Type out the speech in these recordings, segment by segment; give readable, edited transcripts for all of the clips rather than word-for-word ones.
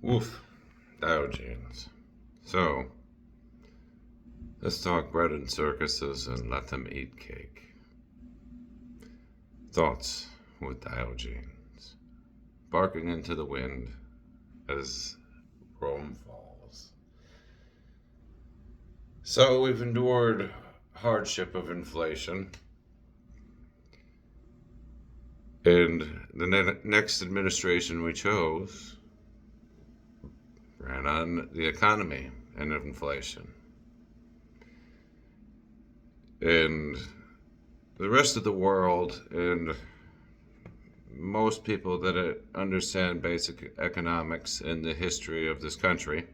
Woof. Diogenes. So, let's talk bread and circuses and let them eat cake. Thoughts with Diogenes. Barking into the wind as Rome falls. So, we've endured hardship of inflation. And the next administration we chose ran on the economy and inflation. And the rest of the world and most people that understand basic economics and the history of this country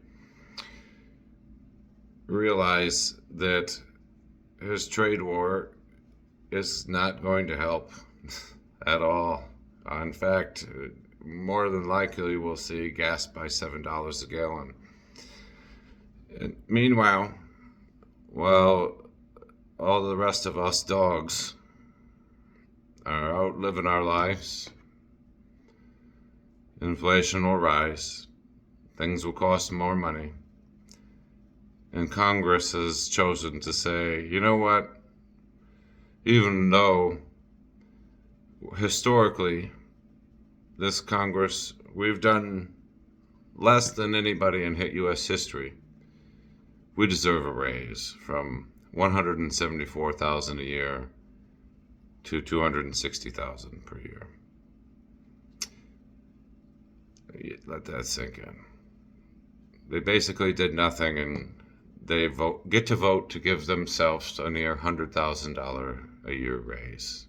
realize that his trade war is not going to help at all. In fact, more than likely we'll see gas by $7 a gallon. And meanwhile, while all the rest of us dogs are out living our lives, inflation will rise, things will cost more money, and Congress has chosen to say, you know what, even though historically this Congress, we've done less than anybody in U.S. history, we deserve a raise from $174,000 a year to $260,000 per year. Let that sink in. They basically did nothing, and they get to vote to give themselves a near $100,000 a year raise.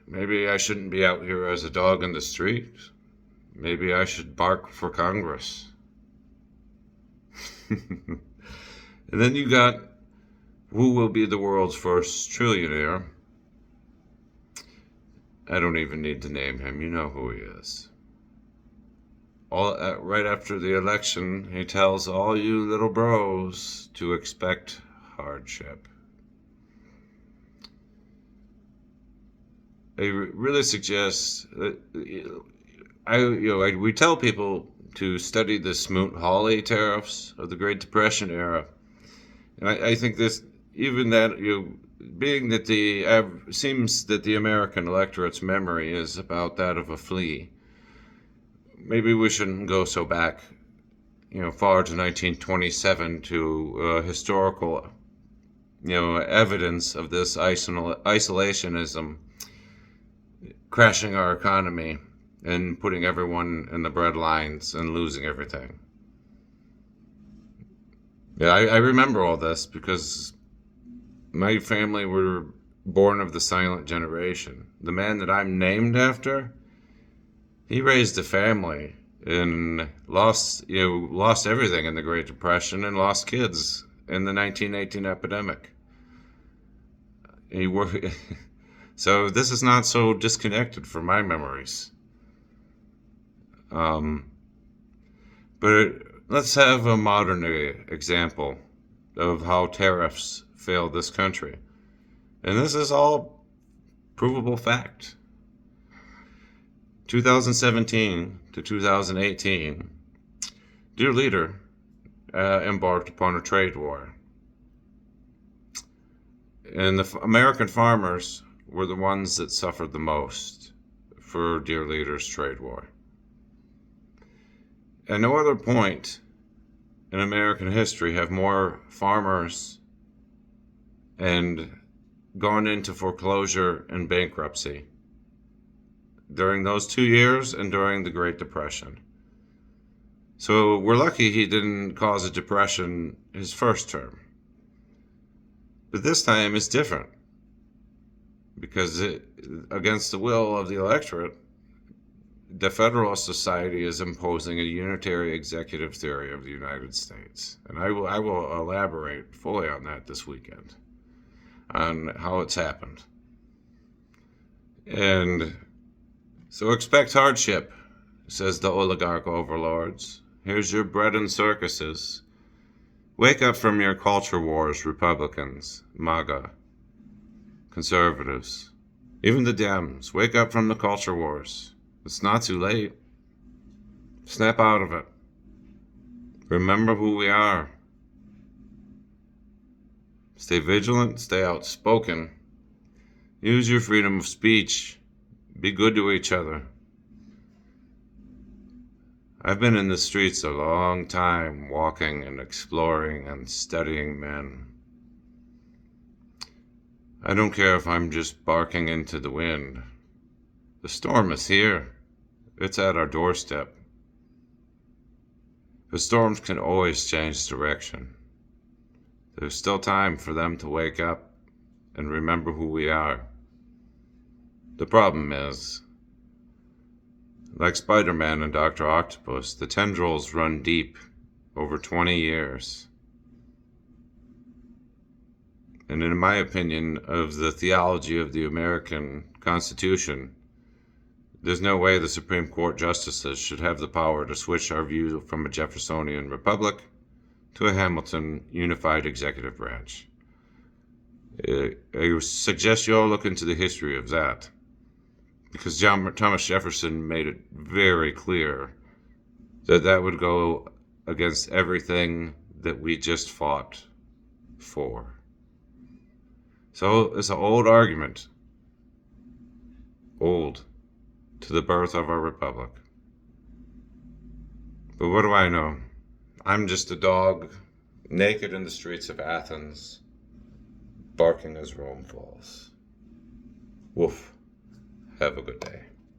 Maybe I shouldn't be out here as a dog in the street. Maybe I should bark for Congress. And then you got who will be the world's first trillionaire. I don't even need to name him. You know who he is. Right after the election, he tells all you little bros to expect hardship. I really suggest that we tell people to study the Smoot-Hawley tariffs of the Great Depression era. And I think this, even that, being that seems that the American electorate's memory is about that of a flea, maybe we shouldn't go so back, far to 1927 to historical, evidence of this isolationism crashing our economy and putting everyone in the bread lines and losing everything. Yeah, I remember all this because my family were born of the silent generation. The man that I'm named after, he raised a family and lost everything in the Great Depression and lost kids in the 1918 epidemic. So this is not so disconnected from my memories. But let's have a modern example of how tariffs failed this country. And this is all provable fact. 2017 to 2018, dear leader embarked upon a trade war. And the American farmers were the ones that suffered the most for dear leader's trade war. At no other point in American history have more farmers and gone into foreclosure and bankruptcy during those 2 years and during the Great Depression. So we're lucky he didn't cause a depression his first term. But this time it's different because against the will of the electorate, the Federalist Society is imposing a unitary executive theory of the United States. And I will elaborate fully on that this weekend, on how it's happened. And so expect hardship, says the oligarch overlords. Here's your bread and circuses. Wake up from your culture wars, Republicans, MAGA, conservatives, even the Dems. Wake up from the culture wars. It's not too late. Snap out of it. Remember who we are. Stay vigilant, stay outspoken. Use your freedom of speech. Be good to each other. I've been in the streets a long time, walking and exploring and studying men. I don't care if I'm just barking into the wind. The storm is here. It's at our doorstep. The storms can always change direction. There's still time for them to wake up and remember who we are. The problem is, like Spider-Man and Dr. Octopus, the tendrils run deep over 20 years. And in my opinion of the theology of the American Constitution, there's no way the Supreme Court justices should have the power to switch our view from a Jeffersonian republic to a Hamilton unified executive branch. I suggest you all look into the history of that, because Thomas Jefferson made it very clear that that would go against everything that we just fought for. So it's an old argument, old to the birth of our republic. But what do I know? I'm just a dog, naked in the streets of Athens, barking as Rome falls. Woof. Have a good day.